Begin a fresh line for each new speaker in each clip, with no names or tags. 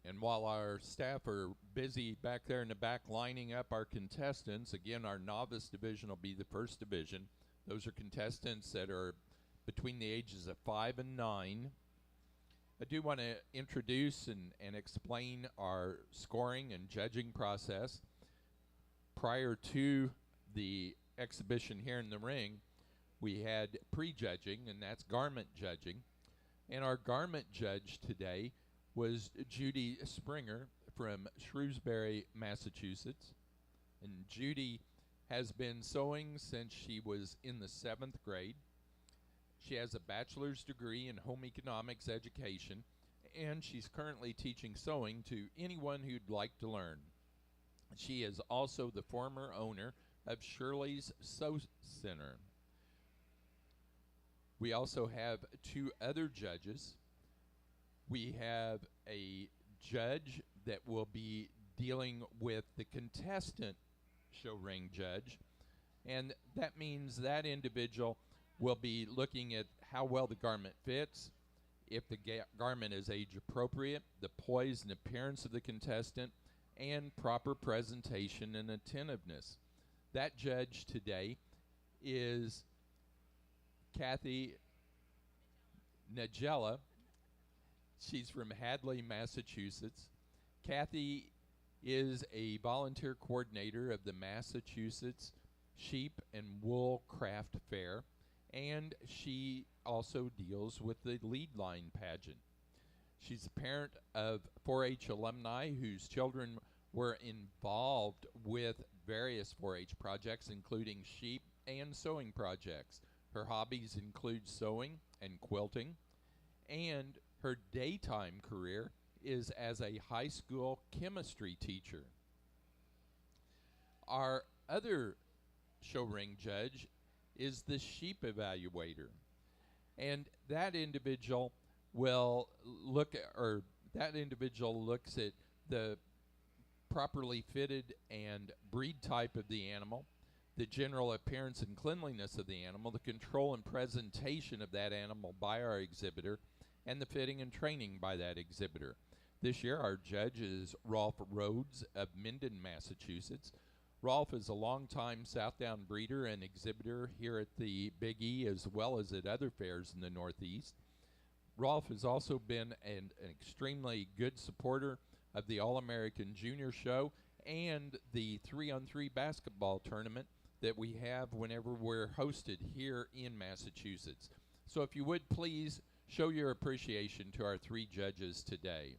And while our staff are busy back there in the back lining up our contestants, again, our novice division will be the first division. Those are contestants that are between the ages of 5 and 9. I do want to introduce and explain our scoring and judging process. Prior to the exhibition here in the ring, we had pre-judging, and that's garment judging. And our garment judge today was Judy Springer from Shrewsbury, Massachusetts. And Judy has been sewing since she was in the 7th grade. She has a bachelor's degree in home economics education, and she's currently teaching sewing to anyone who'd like to learn. She is also the former owner of Shirley's Sew Center. We also have 2 other judges. We have a judge that will be dealing with the contestant show ring judge, and that means that individual will be looking at how well the garment fits, if the garment is age appropriate, the poise and appearance of the contestant, and proper presentation and attentiveness. That judge today is Kathy Nagella. She's from Hadley, Massachusetts. Kathy is a volunteer coordinator of the Massachusetts Sheep and Wool Craft Fair, and she also deals with the Leadline pageant. She's a parent of 4-H alumni whose children were involved with various 4-H projects, including sheep and sewing projects. Her hobbies include sewing and quilting, and her daytime career is as a high school chemistry teacher. Our other show ring judge is the sheep evaluator, and that individual will look at, or that individual looks at the properly fitted and breed type of the animal, the general appearance and cleanliness of the animal, the control and presentation of that animal by our exhibitor, and the fitting and training by that exhibitor. This year our judge is Rolf Rhodes of Minden, Massachusetts. Rolf is a longtime Southdown breeder and exhibitor here at the Big E as well as at other fairs in the Northeast. Rolf has also been an extremely good supporter of the All-American Junior Show and the 3-on-3 basketball tournament that we have whenever we're hosted here in Massachusetts. So if you would please show your appreciation to our 3 judges today.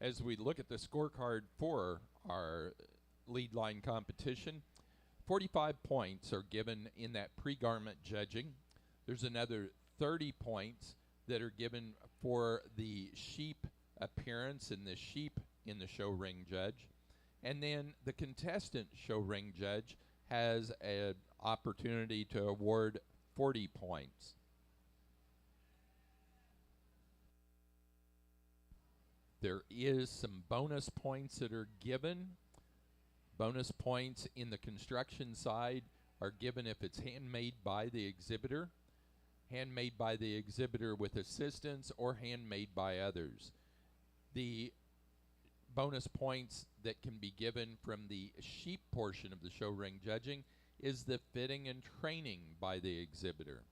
As we look at the scorecard for our lead line competition, 45 points are given in that pre-garment judging. There's another 30 points that are given for the sheep appearance and the sheep in the show ring judge. And then the contestant show ring judge has an opportunity to award 40 points. There is some bonus points that are given. Bonus points in the construction side are given if it's handmade by the exhibitor, handmade by the exhibitor with assistance, or handmade by others. The bonus points that can be given from the sheep portion of the show ring judging is the fitting and training by the exhibitor.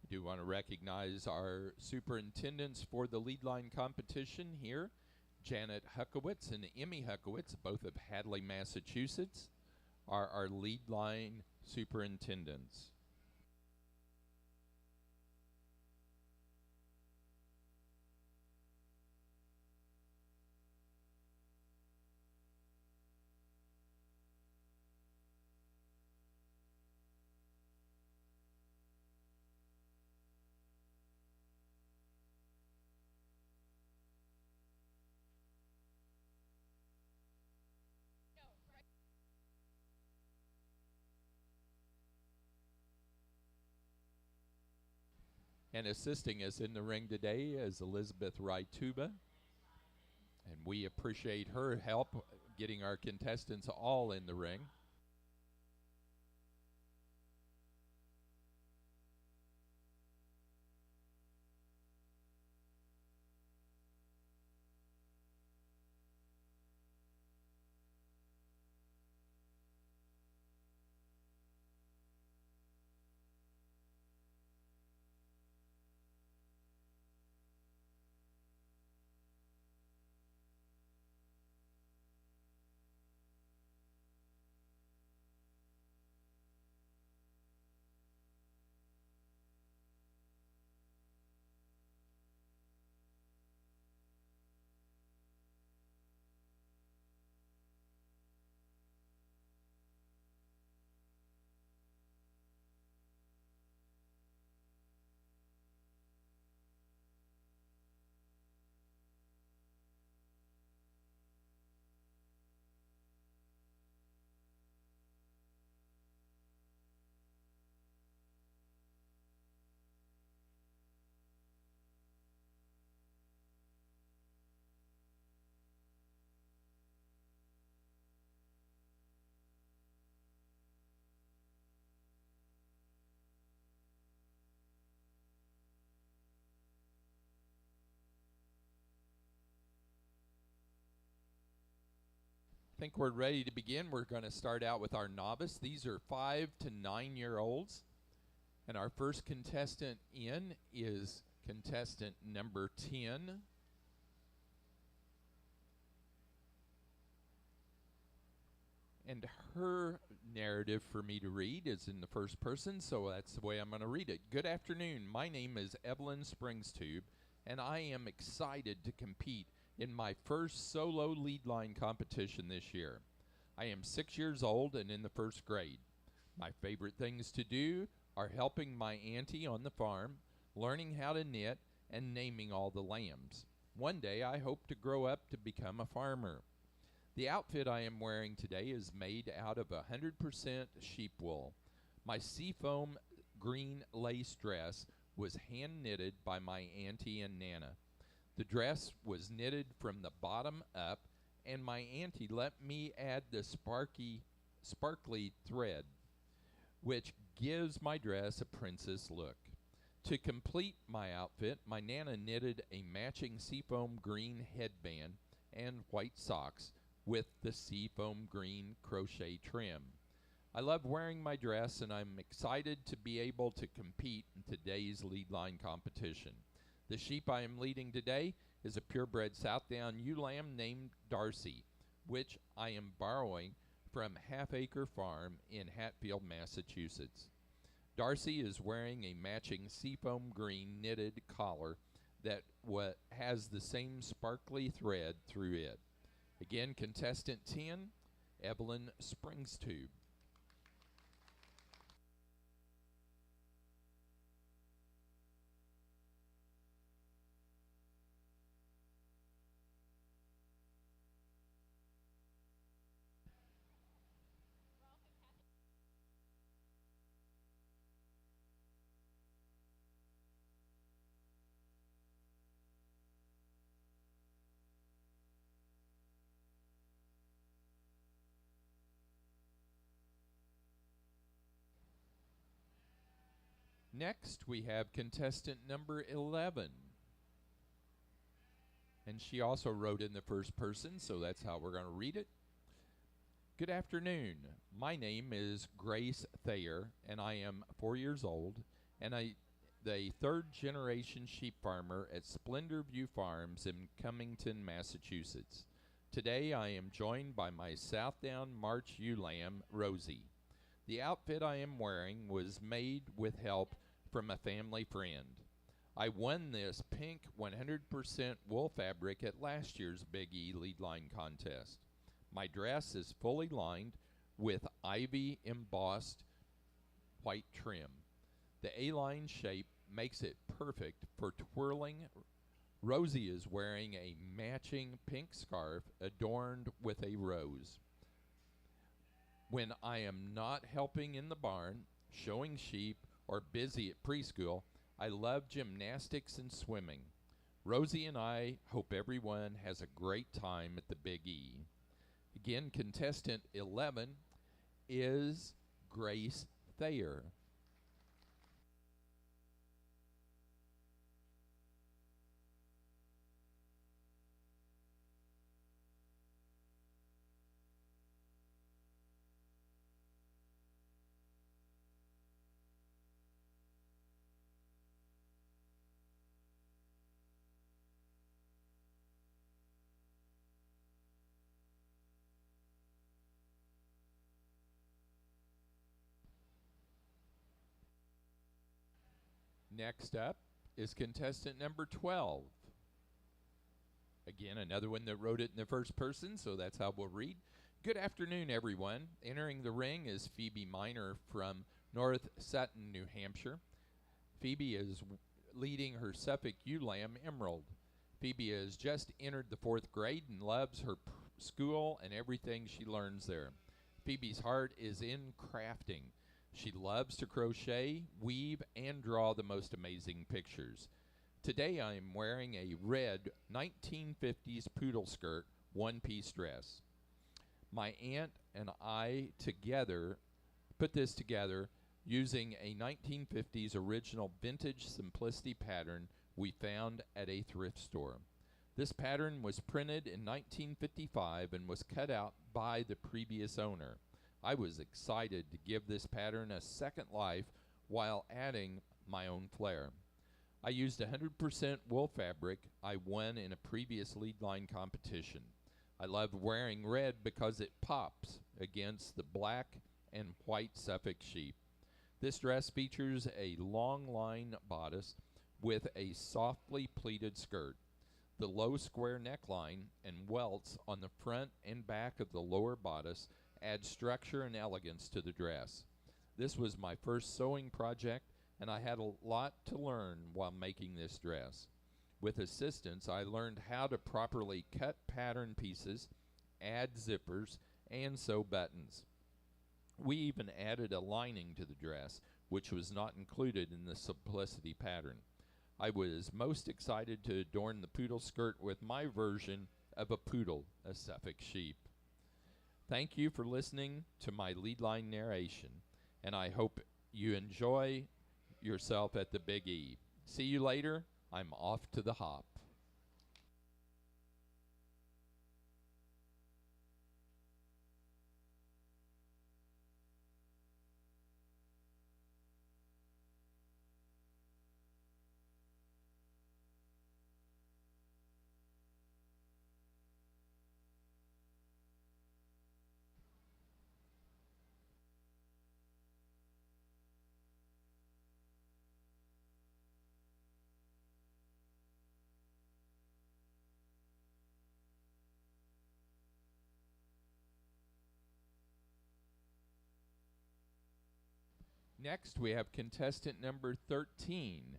I do want to recognize our superintendents for the lead line competition here, Janet Huckowitz and Emmy Huckowitz, both of Hadley, Massachusetts, are our lead line superintendents. And assisting us in the ring today is Elizabeth Rytuba. And we appreciate her help getting our contestants all in the ring. I think we're ready to begin. We're going to start out with our novice. These are 5 to 9 year olds. And our first contestant in is contestant number 10. And her narrative for me to read is in the first person, so that's the way I'm going to read it. Good afternoon. My name is Evelyn Springstube, and I am excited to compete in my first solo lead line competition this year. I am 6 years old and in the first grade. My favorite things to do are helping my auntie on the farm, learning how to knit, and naming all the lambs. One day I hope to grow up to become a farmer. The outfit I am wearing today is made out of 100% sheep wool. My seafoam green lace dress was hand knitted by my auntie and Nana. The dress was knitted from the bottom up, and my auntie let me add the sparkly thread, which gives my dress a princess look. To complete my outfit, my Nana knitted a matching seafoam green headband and white socks with the seafoam green crochet trim. I love wearing my dress, and I'm excited to be able to compete in today's lead line competition. The sheep I am leading today is a purebred Southdown ewe lamb named Darcy, which I am borrowing from Half Acre Farm in Hatfield, Massachusetts. Darcy is wearing a matching seafoam green knitted collar that has the same sparkly thread through it. Again, contestant 10, Evelyn Springstube. Next, we have contestant number 11. And she also wrote in the first person, so that's how we're going to read it. Good afternoon. My name is Grace Thayer, and I am 4 years old, and the third generation sheep farmer at Splendor View Farms in Cummington, Massachusetts. Today I am joined by my Southdown March ewe lamb, Rosie. The outfit I am wearing was made with help from a family friend. I won this pink 100% wool fabric at last year's Big E lead line contest. My dress is fully lined with ivy embossed white trim. The A-line shape makes it perfect for twirling. Rosie is wearing a matching pink scarf adorned with a rose. When I am not helping in the barn, showing sheep, or busy at preschool, I love gymnastics and swimming. Rosie and I hope everyone has a great time at the Big E. Again, contestant 11 is Grace Thayer. Next up is contestant number 12. Again, another one that wrote it in the first person, so that's how we'll read. Good afternoon, everyone. Entering the ring is Phoebe Miner from North Sutton, New Hampshire. Phoebe is leading her Suffolk ewe-lamb, Emerald. Phoebe has just entered the 4th grade and loves her school and everything she learns there. Phoebe's heart is in crafting. She loves to crochet, weave, and draw the most amazing pictures. Today I am wearing a red 1950s poodle skirt one-piece dress. My aunt and I together put this together using a 1950s original vintage simplicity pattern we found at a thrift store. This pattern was printed in 1955 and was cut out by the previous owner. I was excited to give this pattern a second life while adding my own flair. I used 100% wool fabric I won in a previous Leadline competition. I love wearing red because it pops against the black and white Suffolk sheep. This dress features a long line bodice with a softly pleated skirt. The low square neckline and welts on the front and back of the lower bodice add structure and elegance to the dress. This was my first sewing project, and I had a lot to learn while making this dress. With assistance, I learned how to properly cut pattern pieces, add zippers, and sew buttons. We even added a lining to the dress, which was not included in the simplicity pattern. I was most excited to adorn the poodle skirt with my version of a poodle, a Suffolk sheep. Thank you for listening to my Leadline narration, and I hope you enjoy yourself at the Big E. See you later. I'm off to the hop. Next, we have contestant number 13,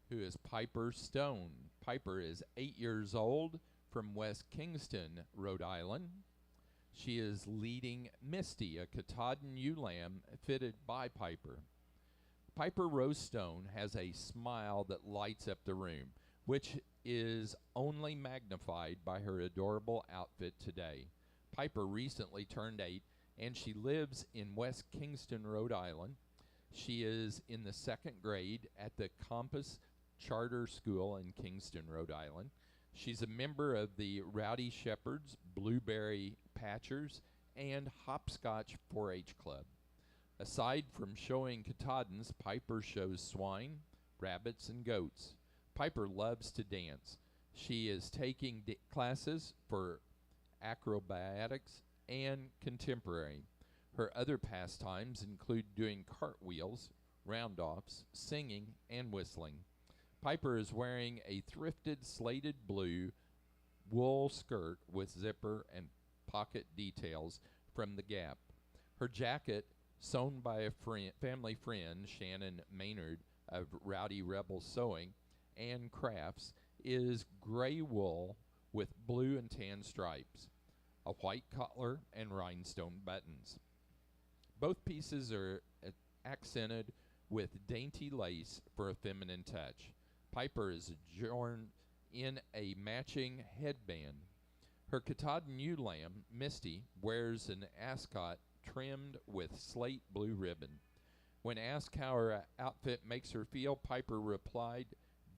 who is Piper Stone. Piper is 8 years old from West Kingston, Rhode Island. She is leading Misty, a Katahdin ewe-lamb fitted by Piper. Piper Rose Stone has a smile that lights up the room, which is only magnified by her adorable outfit today. Piper recently turned 8, and she lives in West Kingston, Rhode Island. She is in the 2nd grade at the Compass Charter School in Kingston, Rhode Island. She's a member of the Rowdy Shepherds, Blueberry Patchers, and Hopscotch 4-H Club. Aside from showing Katahdins, Piper shows swine, rabbits, and goats. Piper loves to dance. She is taking classes for acrobatics and contemporary. Her other pastimes include doing cartwheels, round-offs, singing, and whistling. Piper is wearing a thrifted slated blue wool skirt with zipper and pocket details from the Gap. Her jacket, sewn by a family friend, Shannon Maynard of Rowdy Rebel Sewing and Crafts, is gray wool with blue and tan stripes, a white collar, and rhinestone buttons. Both pieces are accented with dainty lace for a feminine touch. Piper is adorned in a matching headband. Her Katahdin ewe lamb, Misty, wears an ascot trimmed with slate blue ribbon. When asked how her outfit makes her feel, Piper replied,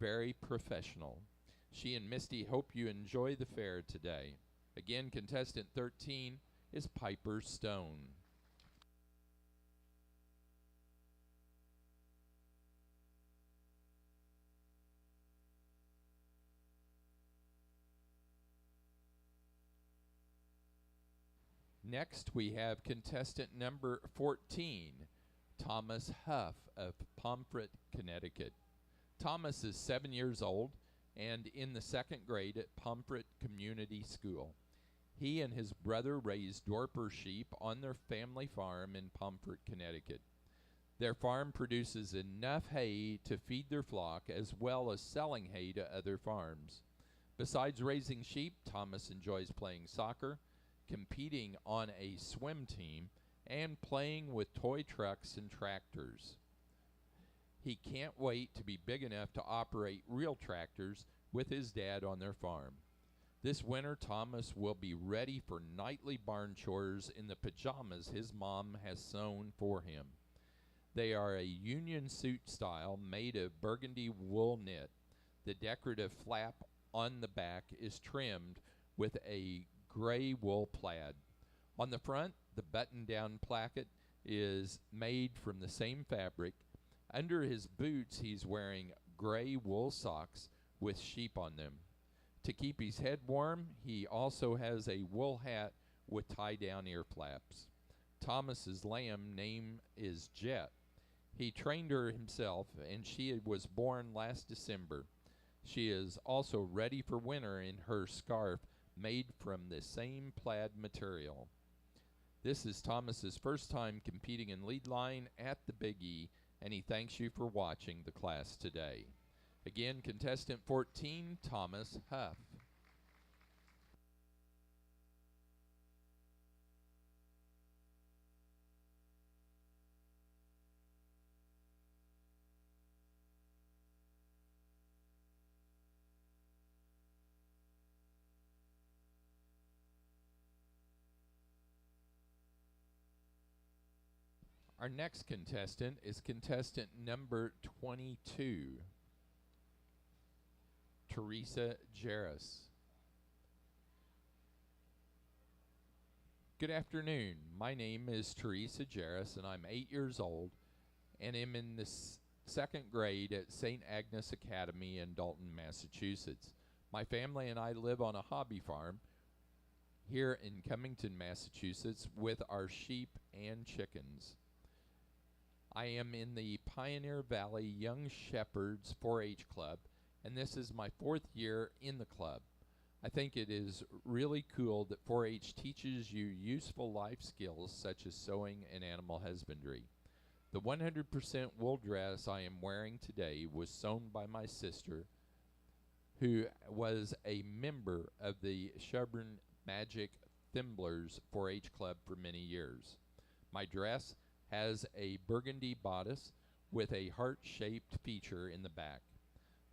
"Very professional." She and Misty hope you enjoy the fair today. Again, contestant 13 is Piper Stone. Next, we have contestant number 14, Thomas Huff of Pomfret, Connecticut. Thomas is 7 years old and in the second grade at Pomfret Community School. He and his brother raise Dorper sheep on their family farm in Pomfret, Connecticut. Their farm produces enough hay to feed their flock as well as selling hay to other farms. Besides raising sheep, Thomas enjoys playing soccer, competing on a swim team, and playing with toy trucks and tractors. He can't wait to be big enough to operate real tractors with his dad on their farm. This winter, Thomas will be ready for nightly barn chores in the pajamas his mom has sewn for him. They are a union suit style made of burgundy wool knit. The decorative flap on the back is trimmed with a gray wool plaid. On the front, the button-down placket is made from the same fabric. Under his boots, he's wearing gray wool socks with sheep on them. To keep his head warm, he also has a wool hat with tie-down ear flaps. Thomas's lamb name is Jet. He trained her himself, and she was born last December. She is also ready for winter in her scarf made from the same plaid material. This is Thomas's first time competing in Leadline at the Big E, and he thanks you for watching the class today. Again, contestant 14, Thomas Huff. Our next contestant is contestant number 22, Teresa Jarris. Good afternoon. My name is Teresa Jarris, and I'm 8 years old, and am in the second grade at St. Agnes Academy in Dalton, Massachusetts. My family and I live on a hobby farm here in Cummington, Massachusetts, with our sheep and chickens. I am in the Pioneer Valley Young Shepherds 4-H Club, and this is my 4th year in the club. I think it is really cool that 4-H teaches you useful life skills such as sewing and animal husbandry. The 100% wool dress I am wearing today was sewn by my sister, who was a member of the Shelburne Magic Thimblers 4-H Club for many years. My dress has a burgundy bodice with a heart-shaped feature in the back.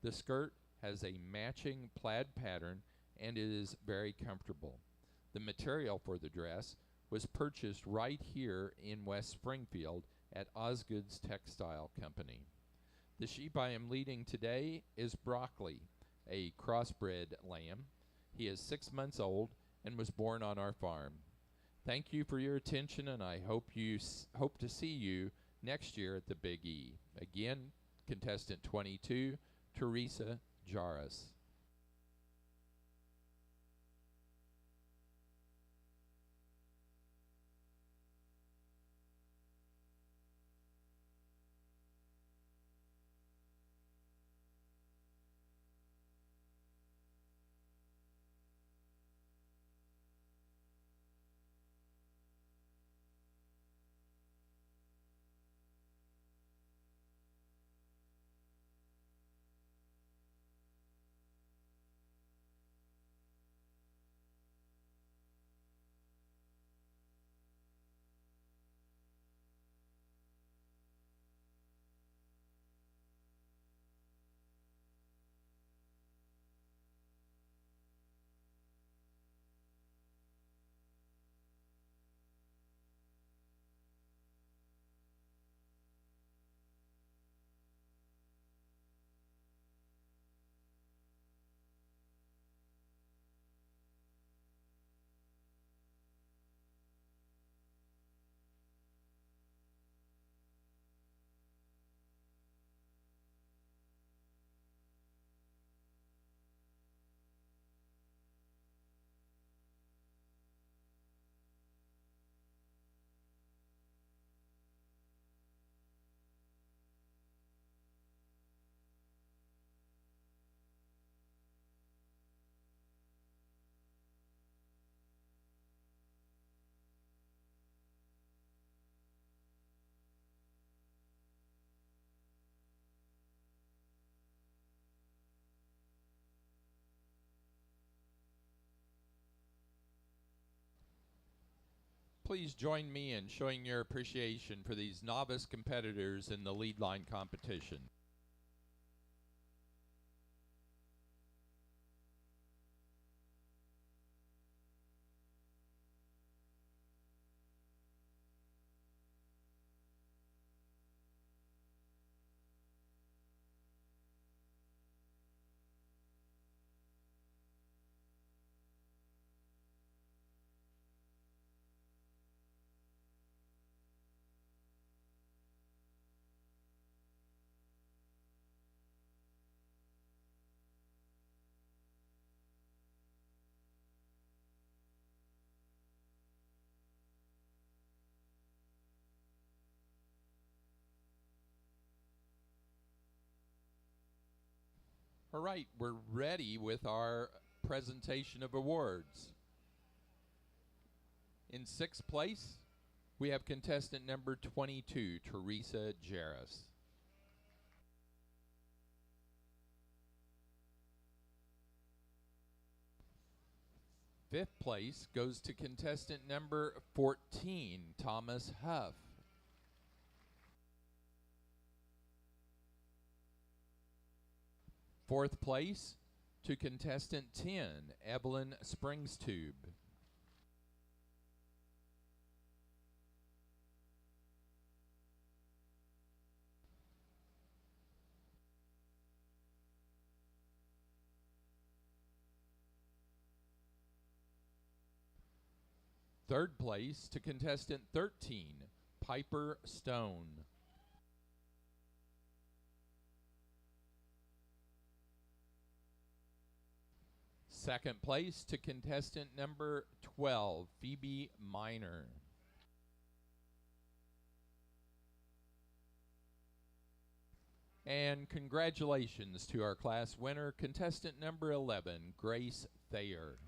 The skirt has a matching plaid pattern and it is very comfortable. The material for the dress was purchased right here in West Springfield at Osgood's Textile Company. The sheep I am leading today is Broccoli, a crossbred lamb. He is 6 months old and was born on our farm. Thank you for your attention, and I hope to see you next year at the Big E. Again, contestant 22, Teresa Jarris. please join me in showing your appreciation for these novice competitors in the Leadline competition. All right, we're ready with our presentation of awards. In sixth place, we have contestant number 22, Teresa Jarris. Fifth place goes to contestant number 14, Thomas Huff. Fourth place to contestant 10, Evelyn Springstube. Third place to contestant 13, Piper Stone. Second place to contestant number 12, Phoebe Miner. And congratulations to our class winner, contestant number 11, Grace Thayer.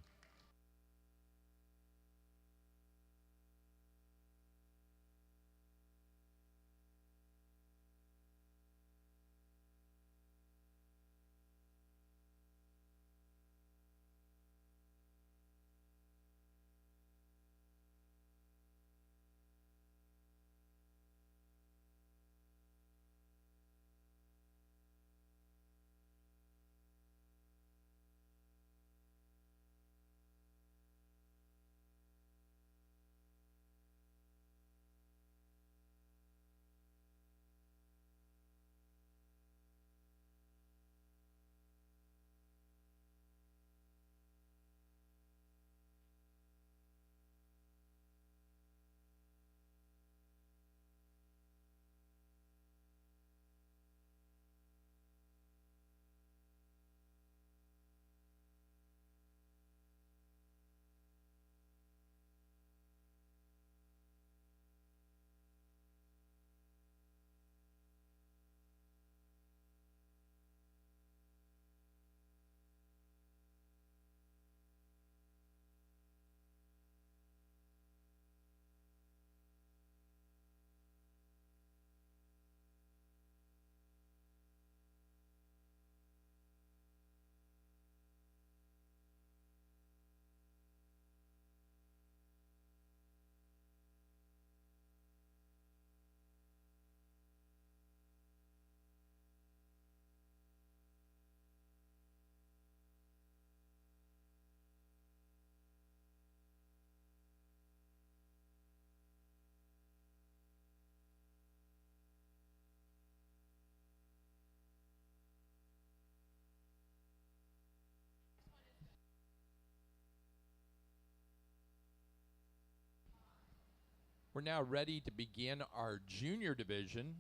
We're now ready to begin our junior division.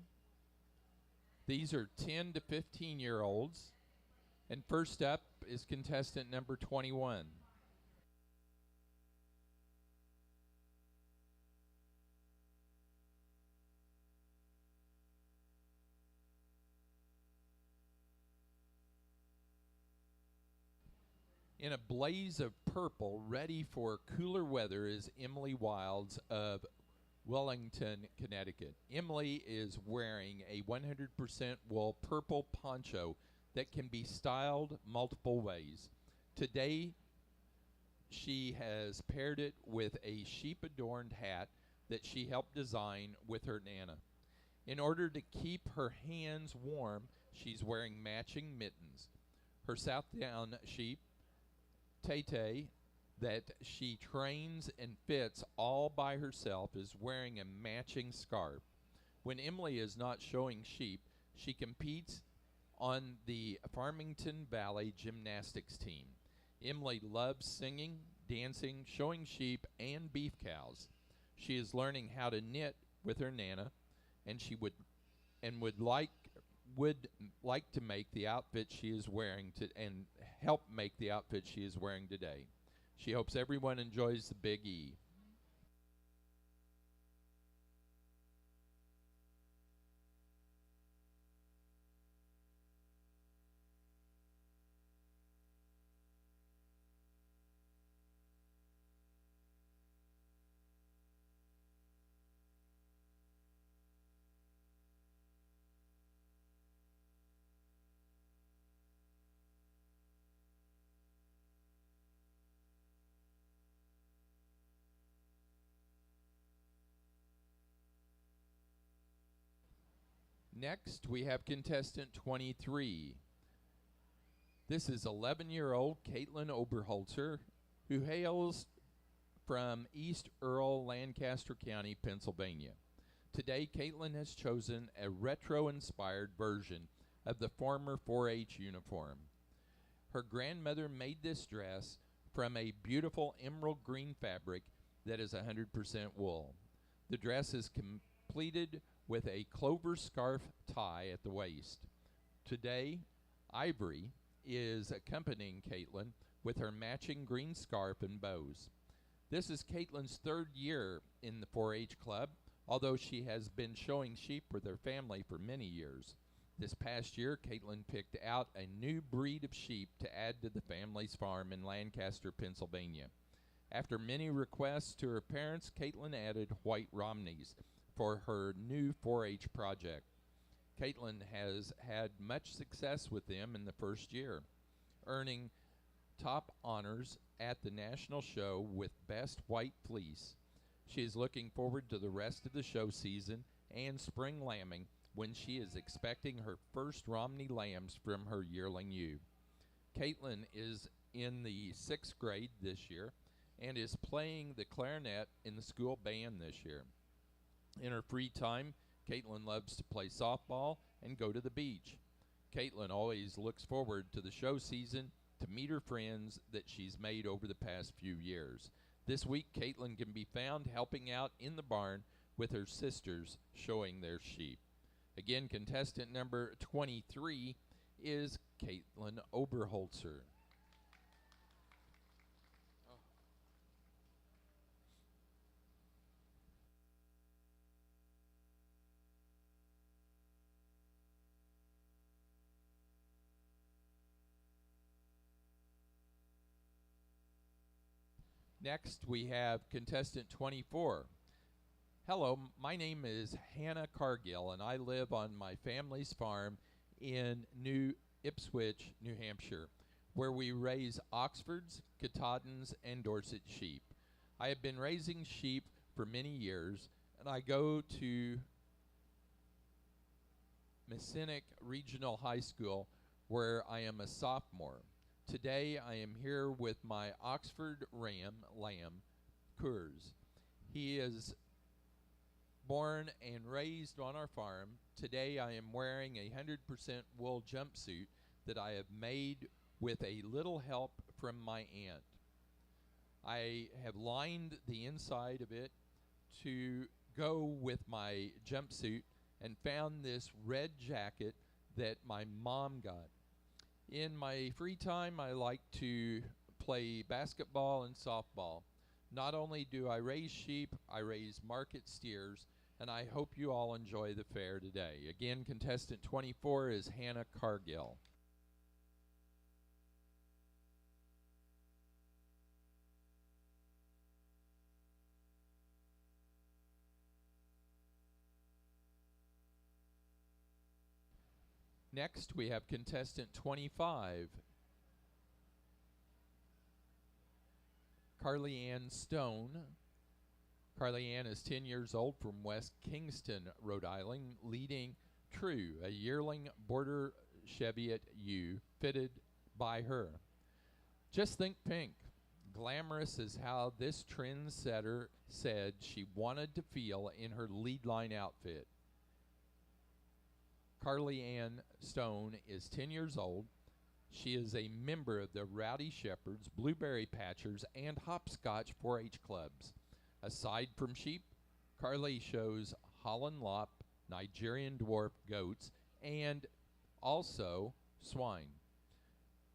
These are 10 to 15-year-olds. And first up is contestant number 21. In a blaze of purple, ready for cooler weather, is Emily Wilds of Wellington, Connecticut. Emily is wearing a 100% wool purple poncho that can be styled multiple ways. Today, she has paired it with a sheep-adorned hat that she helped design with her Nana. In order to keep her hands warm, she's wearing matching mittens. Her Southdown sheep, Tay-Tay, that she trains and fits all by herself, is wearing a matching scarf. When Emily is not showing sheep, she competes on the Farmington Valley gymnastics team. Emily loves singing, dancing, showing sheep, and beef cows. She is learning how to knit with her Nana, and she would like to make the outfit she is wearing and help make the outfit she is wearing today. She hopes everyone enjoys the Big E. Next, we have contestant 23. This is 11-year-old Caitlin Oberholzer, who hails from East Earl, Lancaster County, Pennsylvania. Today, Caitlin has chosen a retro-inspired version of the former 4-H uniform. Her grandmother made this dress from a beautiful emerald green fabric that is 100% wool. The dress is completed with a clover scarf tie at the waist. Today, Ivory is accompanying Caitlin with her matching green scarf and bows. This is Caitlin's third year in the 4-H club, although she has been showing sheep with her family for many years. This past year, Caitlin picked out a new breed of sheep to add to the family's farm in Lancaster, Pennsylvania. After many requests to her parents, Caitlin added white Romneys for her new 4-H project. Caitlin has had much success with them in the first year, earning top honors at the national show with Best White Fleece. She is looking forward to the rest of the show season and spring lambing, when she is expecting her first Romney lambs from her yearling ewe. Caitlin is in the 6th grade this year and is playing the clarinet in the school band this year. In her free time, Caitlin loves to play softball and go to the beach. Caitlin always looks forward to the show season to meet her friends that she's made over the past few years. This week, Caitlin can be found helping out in the barn with her sisters showing their sheep. Again, contestant number 23 is Caitlin Oberholzer. Next, we have contestant 24. Hello, my name is Hannah Cargill, and I live on my family's farm in New Ipswich, New Hampshire, where we raise Oxfords, Katahdins, and Dorset sheep. I have been raising sheep for many years, and I go to Messianic Regional High School, where I am a sophomore. Today, I am here with my Oxford lamb, Coors. He is born and raised on our farm. Today I am wearing a 100% wool jumpsuit that I have made with a little help from my aunt. I have lined the inside of it to go with my jumpsuit and found this red jacket that my mom got. In my free time, I like to play basketball and softball. Not only do I raise sheep, I raise market steers, and I hope you all enjoy the fair today. Again, contestant 24 is Hannah Cargill. Next, we have contestant 25. Carly Ann Stone. Carly Ann is 10 years old from West Kingston, Rhode Island, leading True, a yearling border Cheviot U fitted by her. Just think pink. Glamorous is how this trendsetter said she wanted to feel in her Leadline outfit. Carly Ann Stone is 10 years old. She is a member of the Rowdy Shepherds, Blueberry Patchers, and Hopscotch 4-H clubs. Aside from sheep, Carly shows Holland Lop, Nigerian dwarf goats, and also swine.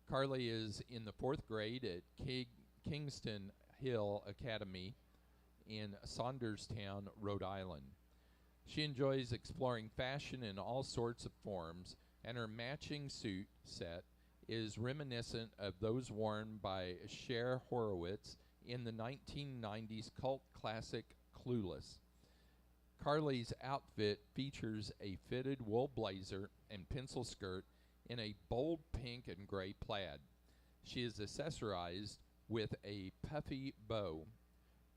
Carly is in the 4th grade at Kingston Hill Academy in Saunderstown, Rhode Island. She enjoys exploring fashion in all sorts of forms, and her matching suit set is reminiscent of those worn by Cher Horowitz in the 1990s cult classic Clueless. Carly's outfit features a fitted wool blazer and pencil skirt in a bold pink and gray plaid. She is accessorized with a puffy bow.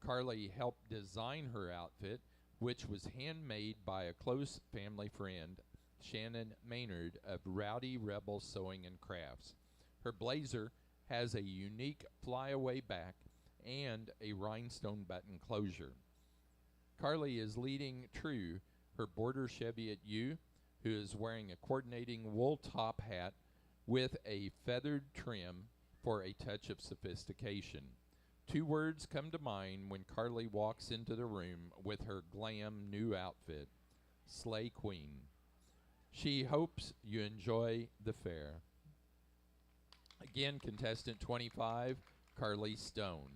Carly helped design her outfit, which was handmade by a close family friend, Shannon Maynard of Rowdy Rebel Sewing and Crafts. Her blazer has a unique flyaway back and a rhinestone button closure. Carly is leading True, her border Cheviot U, who is wearing a coordinating wool top hat with a feathered trim for a touch of sophistication. 2 words come to mind when Carly walks into the room with her glam new outfit: Slay Queen. She hopes you enjoy the fair. Again, contestant 25, Carly Stone.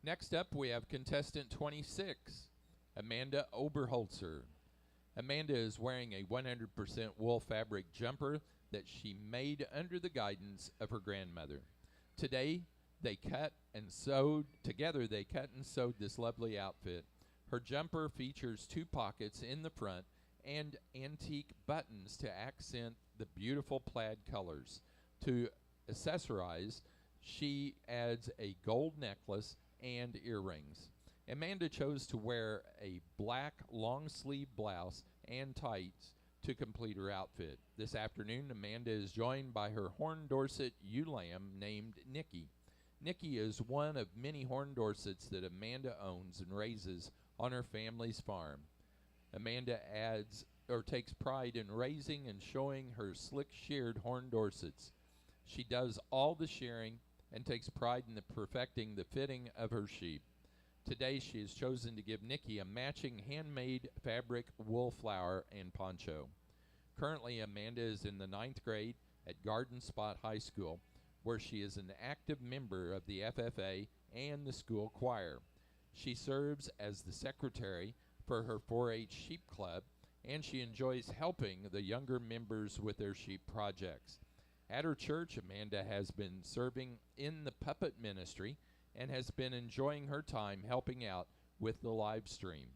Next up, we have contestant 26, Amanda Oberholzer. Amanda is wearing a 100% wool fabric jumper that she made under the guidance of her grandmother. Today, they cut and sewed this lovely outfit. Her jumper features 2 pockets in the front and antique buttons to accent the beautiful plaid colors. To accessorize, she adds a gold necklace and earrings. Amanda chose to wear a black long-sleeve blouse and tights to complete her outfit. This afternoon, Amanda is joined by her Horn Dorset ewe lamb named Nikki. Nikki is one of many Horn Dorsets that Amanda owns and raises on her family's farm. Amanda takes pride in raising and showing her slick-sheared Horn Dorsets. She does all the shearing and takes pride in perfecting the fitting of her sheep. Today she has chosen to give Nikki a matching handmade fabric wool flower and poncho. Currently, Amanda is in the 9th grade at Garden Spot High School, where she is an active member of the FFA and the school choir. She serves as the secretary for her 4-H sheep club, and she enjoys helping the younger members with their sheep projects. At her church, Amanda has been serving in the puppet ministry and has been enjoying her time helping out with the live stream.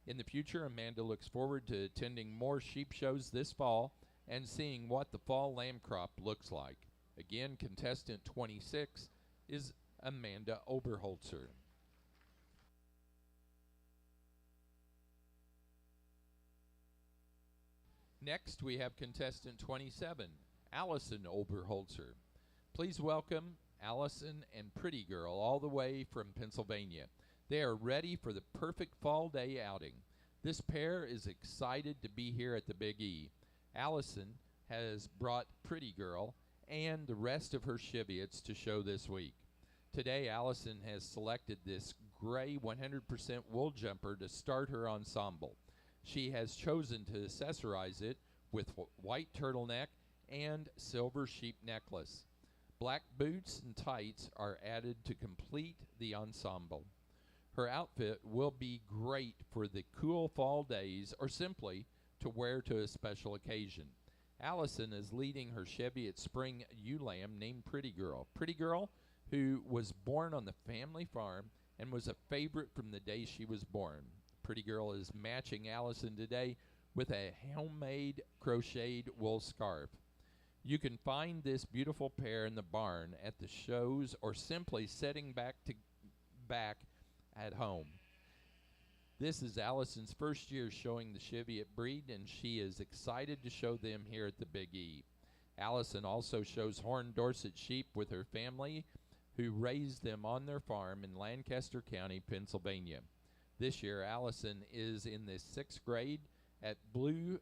In the future, Amanda looks forward to attending more sheep shows this fall and seeing what the fall lamb crop looks like. Again, contestant 26 is Amanda Oberholzer. Next, we have contestant 27, Allison Oberholzer. Please welcome Allison and Pretty Girl all the way from Pennsylvania. They are ready for the perfect fall day outing. This pair is excited to be here at the Big E. Allison has brought Pretty Girl and the rest of her Cheviots to show this week. Today, Allison has selected this gray 100% wool jumper to start her ensemble. She has chosen to accessorize it with white turtleneck and silver sheep necklace. Black boots and tights are added to complete the ensemble. Her outfit will be great for the cool fall days or simply to wear to a special occasion. Allison is leading her Cheviot spring ewe lamb named Pretty Girl. Pretty Girl, who was born on the family farm and was a favorite from the day she was born. Pretty Girl is matching Allison today with a homemade crocheted wool scarf. You can find this beautiful pair in the barn, at the shows, or simply sitting back at home. This is Allison's first year showing the Cheviot breed, and she is excited to show them here at the Big E. Allison also shows Horn Dorset sheep with her family, who raised them on their farm in Lancaster County, Pennsylvania. This year, Allison is in the 6th grade at Blue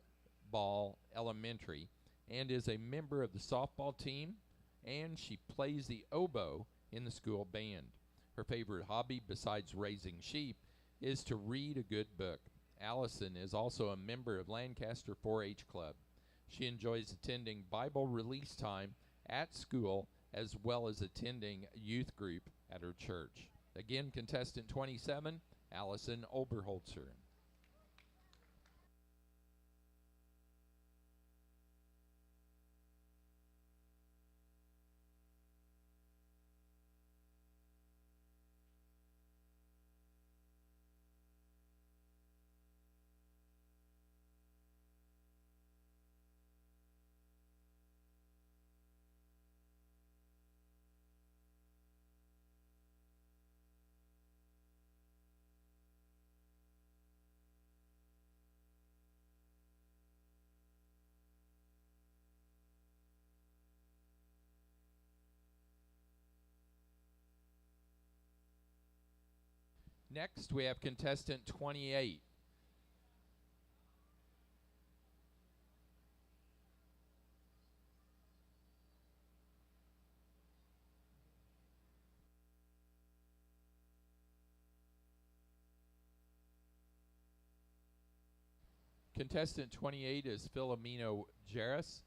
Ball Elementary and is a member of the softball team, and she plays the oboe in the school band. Her favorite hobby, besides raising sheep, is to read a good book. Allison is also a member of Lancaster 4-H Club. She enjoys attending Bible release time at school, as well as attending a youth group at her church. Again, contestant 27, Allison Oberholzer. Next, we have contestant 28. Contestant 28 is Philomena Jarris.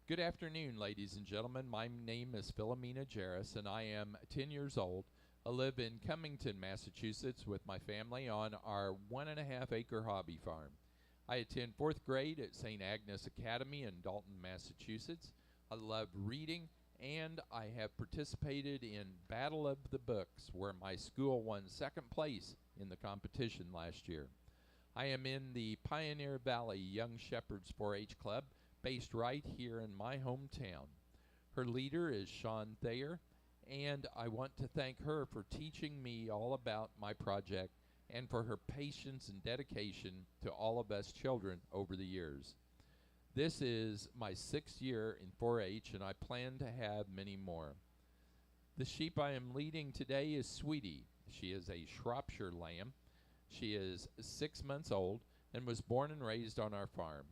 Good afternoon, ladies and gentlemen. My name is Philomena Jarris, and I am 10 years old. I live in Cummington, Massachusetts with my family on our 1.5-acre hobby farm. I attend 4th grade at St. Agnes Academy in Dalton, Massachusetts. I love reading, and I have participated in Battle of the Books, where my school won 2nd place in the competition last year. I am in the Pioneer Valley Young Shepherds 4-H Club, based right here in my hometown. Her leader is Sean Thayer, and I want to thank her for teaching me all about my project and for her patience and dedication to all of us children over the years. This is my 6th year in 4-H, and I plan to have many more. The sheep I am leading today is Sweetie. She is a Shropshire lamb. She is 6 months old and was born and raised on our farm.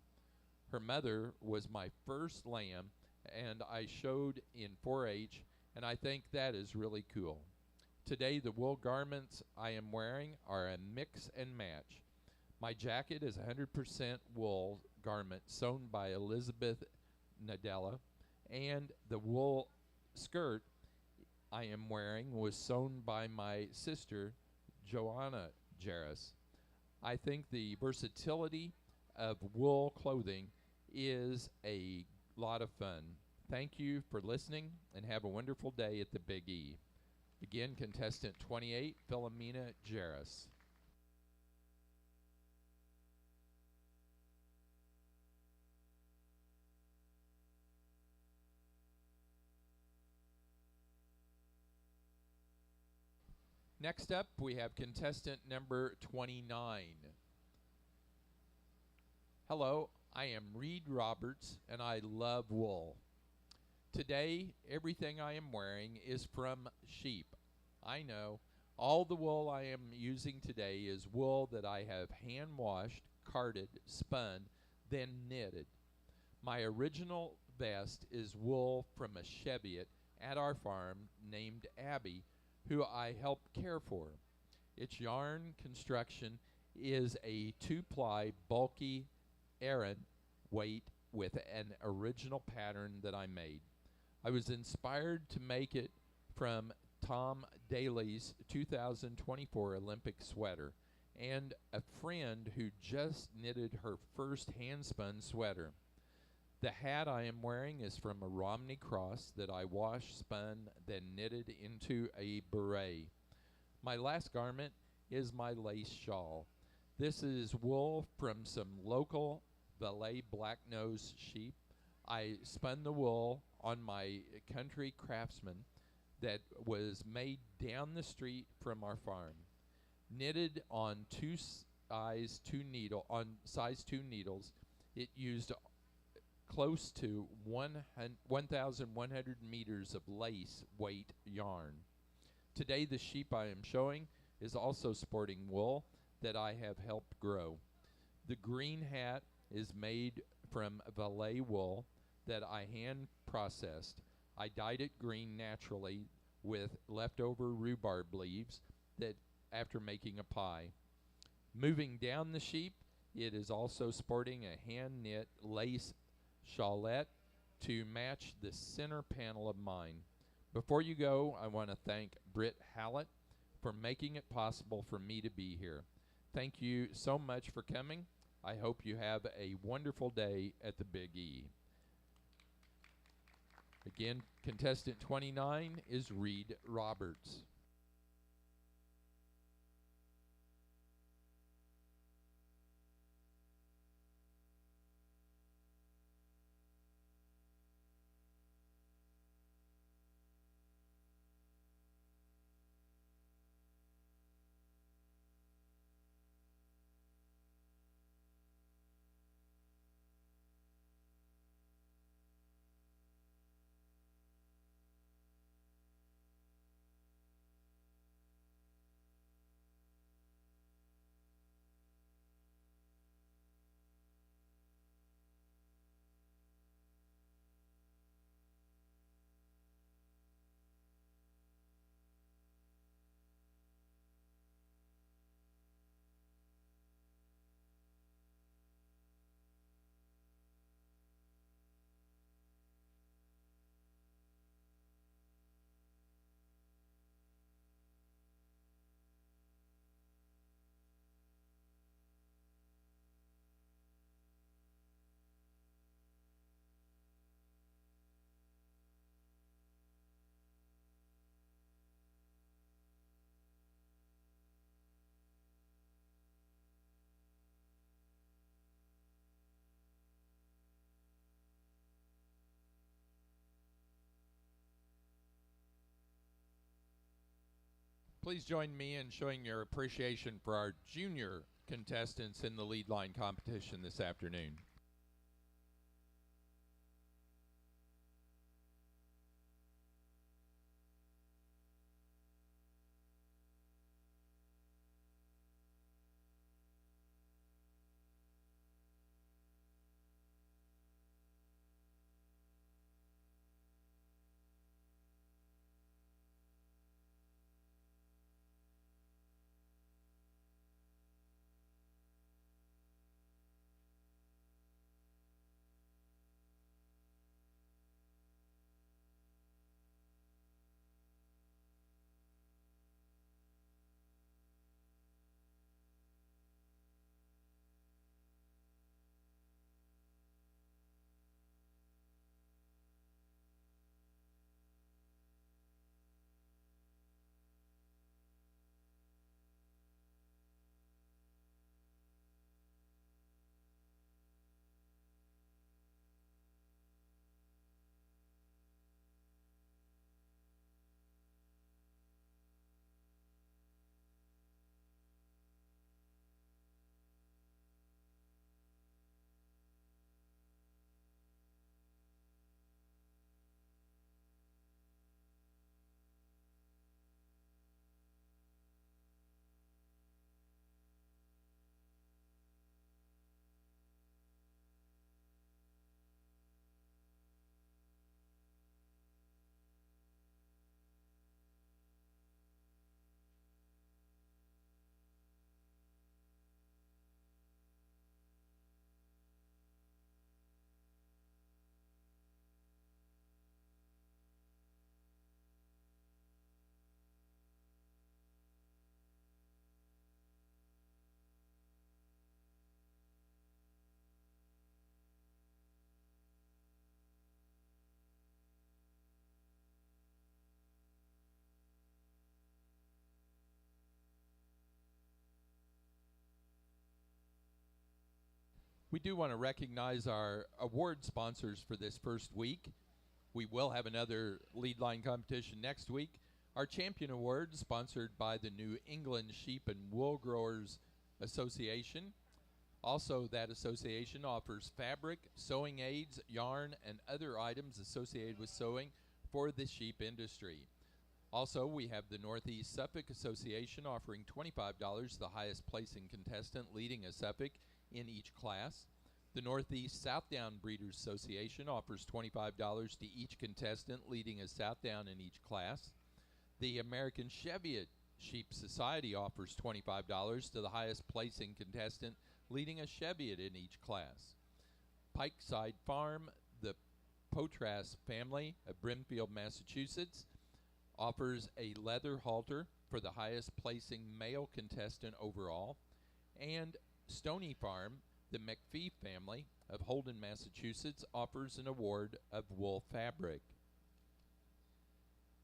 Her mother was my first lamb, and I showed in 4-H, and I think that is really cool. Today, the wool garments I am wearing are a mix and match. My jacket is 100% wool garment sewn by Elizabeth Nadella, and the wool skirt I am wearing was sewn by my sister, Joanna Jarris. I think the versatility of wool clothing is a lot of fun. Thank you for listening, and have a wonderful day at the Big E. Again, contestant 28, Philomena Jarris. Next up, we have contestant number 29. Hello, I am Reed Roberts, and I love wool. Today, everything I am wearing is from sheep. I know. All the wool I am using today is wool that I have hand-washed, carded, spun, then knitted. My original vest is wool from a Cheviot at our farm named Abby, who I help care for. Its yarn construction is a 2-ply bulky Aran weight with an original pattern that I made. I was inspired to make it from Tom Daly's 2024 Olympic sweater and a friend who just knitted her first hand-spun sweater. The hat I am wearing is from a Romney cross that I washed, spun, then knitted into a beret. My last garment is my lace shawl. This is wool from some local Valais black-nosed sheep. I spun the wool on my country craftsman that was made down the street from our farm, knitted on size 2 needles. It used close to 1,100 meters of lace weight yarn. Today, the sheep I am showing is also sporting wool that I have helped grow. The green hat is made from Valais wool that I hand processed. I dyed it green naturally with leftover rhubarb leaves that after making a pie. Moving down the sheep, it is also sporting a hand-knit lace shawlette to match the center panel of mine. Before you go, I want to thank Britt Hallett for making it possible for me to be here. Thank you so much for coming. I hope you have a wonderful day at the Big E. Again, contestant 29 is Reed Roberts. Please join me in showing your appreciation for our junior contestants in the lead line competition this afternoon. We do want to recognize our award sponsors for this first week. We will have another Leadline competition next week. Our Champion Award, sponsored by the New England Sheep and Wool Growers Association. Also, that association offers fabric, sewing aids, yarn, and other items associated with sewing for the sheep industry. Also, we have the Northeast Suffolk Association offering $25 to the highest placing contestant leading a Suffolk in each class. The Northeast Southdown Breeders Association offers $25 to each contestant leading a Southdown in each class. The American Cheviot Sheep Society offers $25 to the highest placing contestant leading a Cheviot in each class. Pikeside Farm, the Potras family of Brimfield, Massachusetts, offers a leather halter for the highest placing male contestant overall. And Stony Farm, the McPhee family of Holden, Massachusetts, offers an award of wool fabric.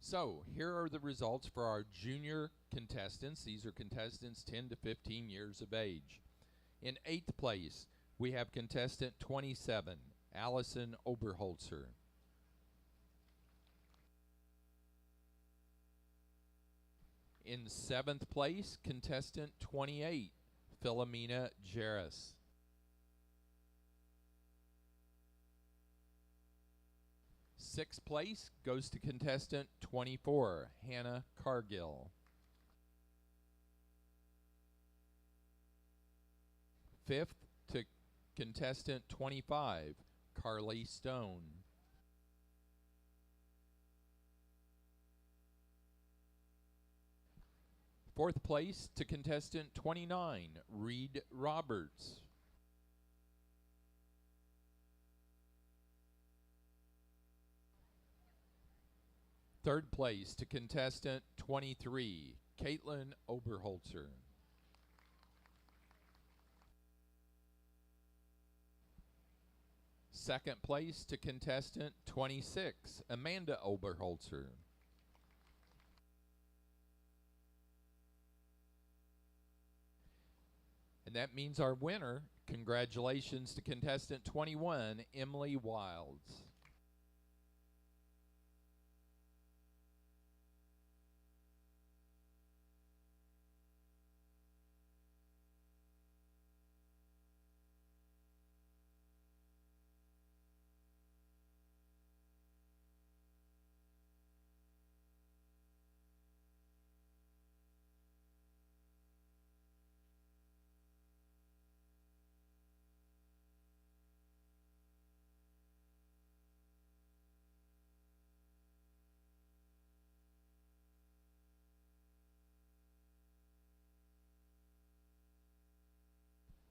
So, here are the results for our junior contestants. These are contestants 10 to 15 years of age. In 8th place, we have contestant 27, Allison Oberholzer. In 7th place, contestant 28, Philomena Jarris. Sixth place goes to contestant 24, Hannah Cargill. Fifth to contestant 25, Carly Stone. Fourth place to contestant 29, Reed Roberts. Third place to contestant 23, Caitlin Oberholzer. Second place to contestant 26, Amanda Oberholzer. And that means our winner. Congratulations to contestant 21, Emily Wilds.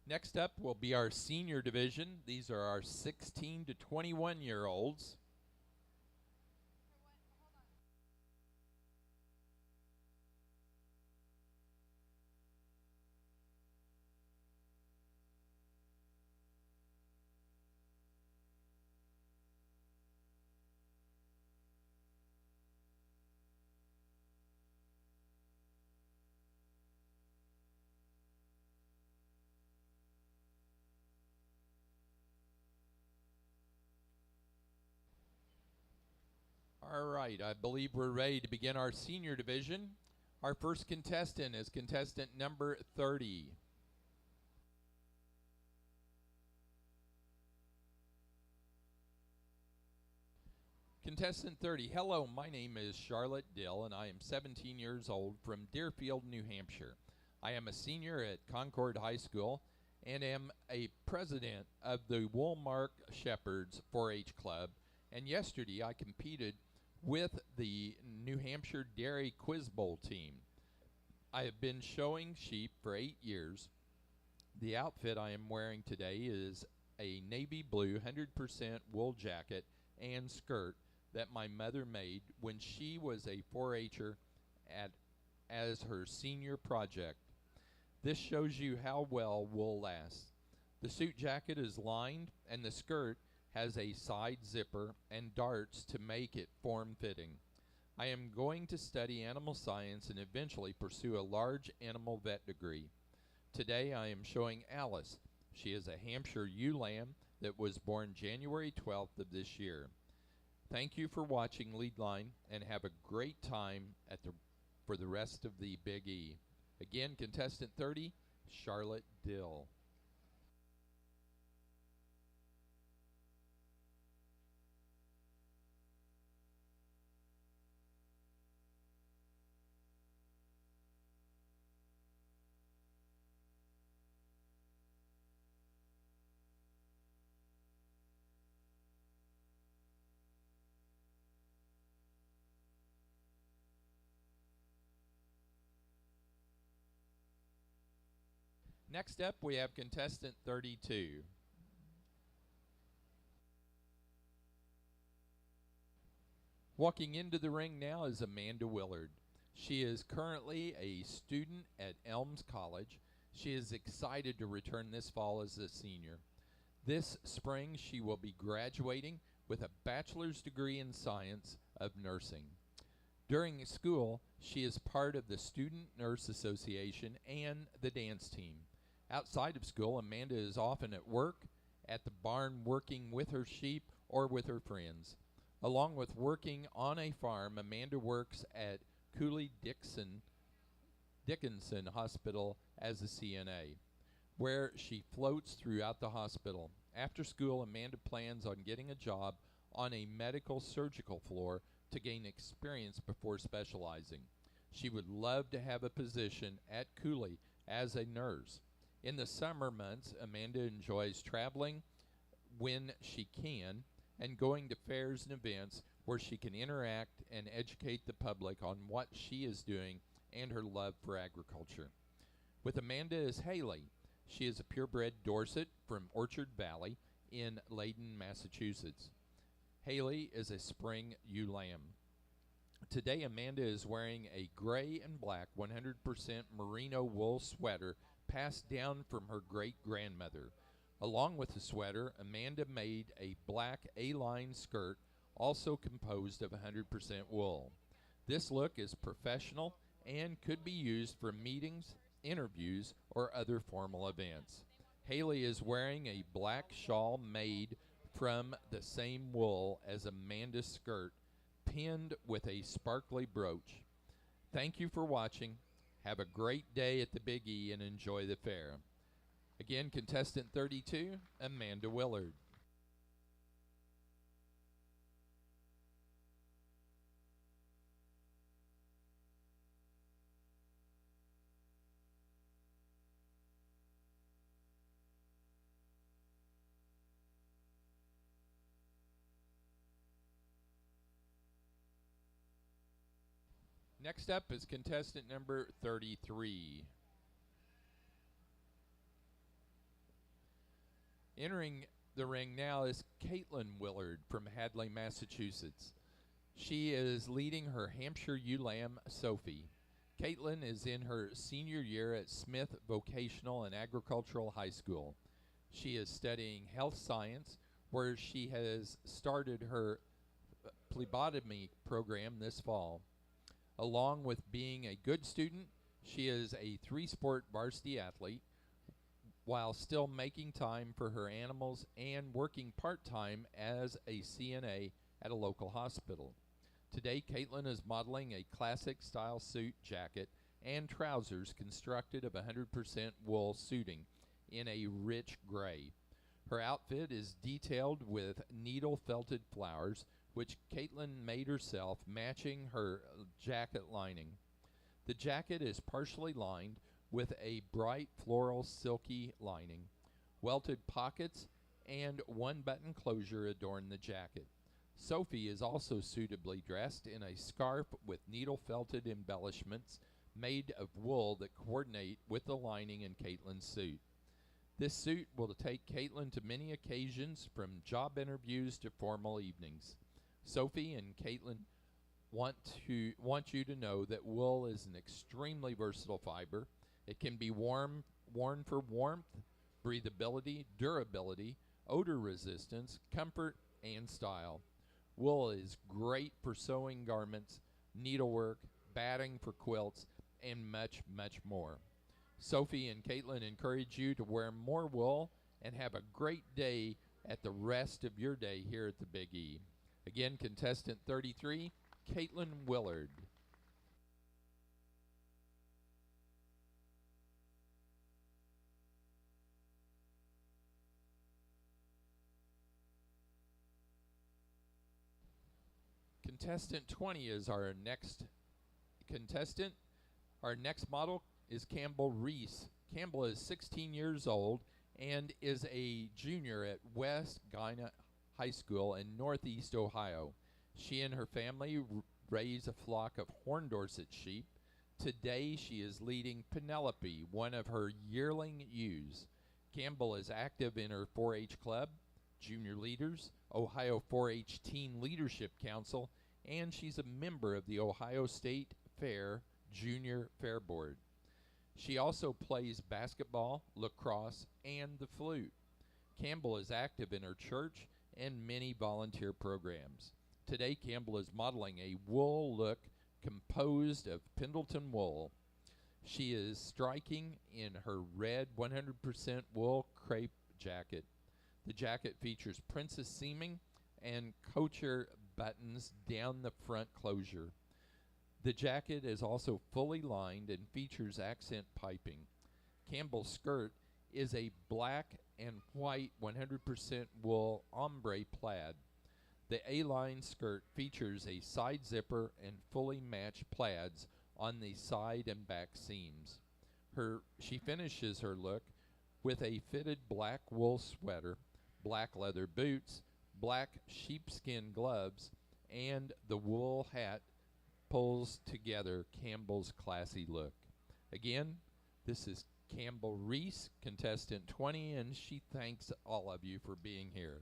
Next up will be our senior division. These are our 16 to 21-year-olds. All right, I believe we're ready to begin our senior division. Our first contestant is contestant number 30. Contestant 30, hello, my name is Charlotte Dill, and I am 17 years old from Deerfield, New Hampshire. I am a senior at Concord High School and am a president of the Woolmark Shepherds 4-H Club. And yesterday I competed with the New Hampshire Dairy Quiz Bowl team. I have been showing sheep for 8 years. The outfit I am wearing today is a navy blue 100% wool jacket and skirt that my mother made when she was a 4-H'er as her senior project. This shows you how well wool lasts. The suit jacket is lined and the skirt has a side zipper and darts to make it form-fitting. I am going to study animal science and eventually pursue a large animal vet degree. Today I am showing Alice, She is a Hampshire ewe lamb that was born January 12th of this year. Thank you for watching Leadline, and have a great time for the rest of the Big E. Again, contestant 30, Charlotte Dill. Next up, we have contestant 32. Walking into the ring now is Amanda Willard. She is currently a student at Elms College. She is excited to return this fall as a senior. This spring, she will be graduating with a bachelor's degree in science of nursing. During school, she is part of the Student Nurse Association and the dance team. Outside of school, Amanda is often at work, at the barn working with her sheep or with her friends. Along with working on a farm, Amanda works at Cooley Dickinson Hospital as a CNA, where she floats throughout the hospital. After school, Amanda plans on getting a job on a medical surgical floor to gain experience before specializing. She would love to have a position at Cooley as a nurse. In the summer months, Amanda enjoys traveling when she can and going to fairs and events where she can interact and educate the public on what she is doing and her love for agriculture. With Amanda is Haley. She is a purebred Dorset from Orchard Valley in Leadline, Massachusetts. Haley is a spring ewe lamb. Today, Amanda is wearing a gray and black 100% merino wool sweater passed down from her great-grandmother. Along with the sweater, Amanda made a black A-line skirt, also composed of 100% wool. This look is professional and could be used for meetings, interviews, or other formal events. Haley is wearing a black shawl made from the same wool as Amanda's skirt, pinned with a sparkly brooch. Thank you for watching. Have a great day at the Big E and enjoy the fair. Again, contestant 32, Amanda Willard. Next up is contestant number 33. Entering the ring now is Caitlin Willard from Hadley, Massachusetts. She is leading her Hampshire ewe lamb, Sophie. Caitlin is in her senior year at Smith Vocational and Agricultural High School. She is studying health science, where she has started her phlebotomy program this fall. Along with being a good student, she is a three-sport varsity athlete, while still making time for her animals and working part-time as a CNA at a local hospital. Today, Caitlin is modeling a classic style suit jacket and trousers constructed of 100% wool suiting in a rich gray. Her outfit is detailed with needle felted flowers, which Caitlin made herself, matching her jacket lining. The jacket is partially lined with a bright floral silky lining. Welted pockets and one button closure adorn the jacket. Sophie is also suitably dressed in a scarf with needle felted embellishments made of wool that coordinate with the lining in Caitlin's suit. This suit will take Caitlin to many occasions, from job interviews to formal evenings. Sophie and Caitlin want you to know that wool is an extremely versatile fiber. It can be worn for warmth, breathability, durability, odor resistance, comfort, and style. Wool is great for sewing garments, needlework, batting for quilts, and much, much more. Sophie and Caitlin encourage you to wear more wool and have a great day at the rest of your day here at the Big E. Again, contestant 33, Caitlin Willard. Contestant 20 is our next contestant. Our next model is Campbell Reese. Campbell is 16 years old and is a junior at West Guyana High School in Northeast Ohio. She and her family raise a flock of horn Dorset sheep. Today she is leading Penelope, one of her yearling ewes. Campbell is active in her 4-H club, Junior Leaders, Ohio 4-H Teen Leadership Council, and she's a member of the Ohio State Fair Junior Fair Board. She also plays basketball, lacrosse, and the flute. Campbell is active in her church and many volunteer programs. Today, Campbell is modeling a wool look composed of Pendleton wool. She is striking in her red 100% wool crepe jacket. The jacket features princess seaming and couture buttons down the front closure. The jacket is also fully lined and features accent piping. Campbell's skirt is a black and white 100% wool ombre plaid. The A-line skirt features a side zipper and fully matched plaids on the side and back seams. She finishes her look with a fitted black wool sweater, black leather boots, black sheepskin gloves, and the wool hat pulls together Campbell's classy look. Again, this is Campbell Reese, contestant 20, and she thanks all of you for being here.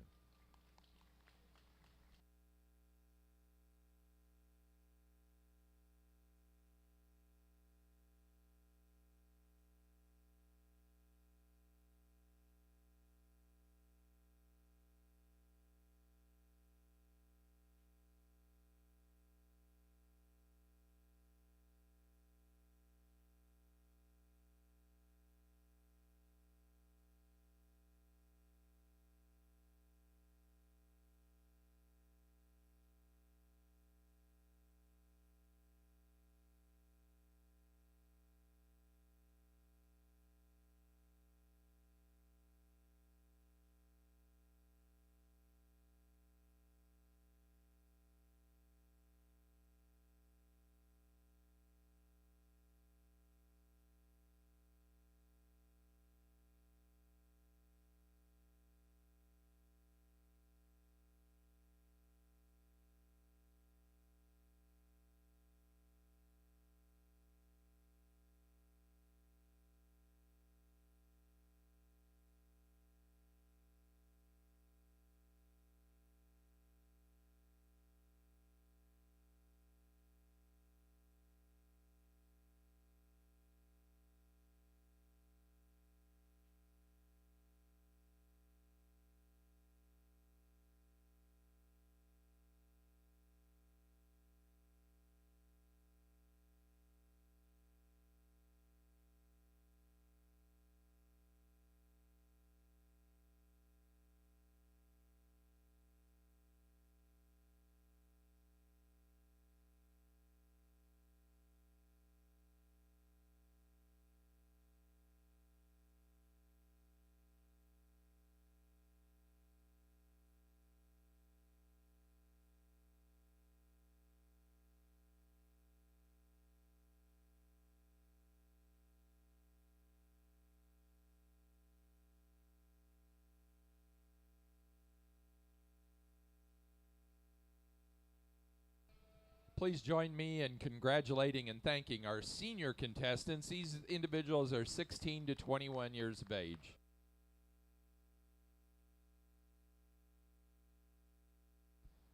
Please join me in congratulating and thanking our senior contestants. These individuals are 16 to 21 years of age.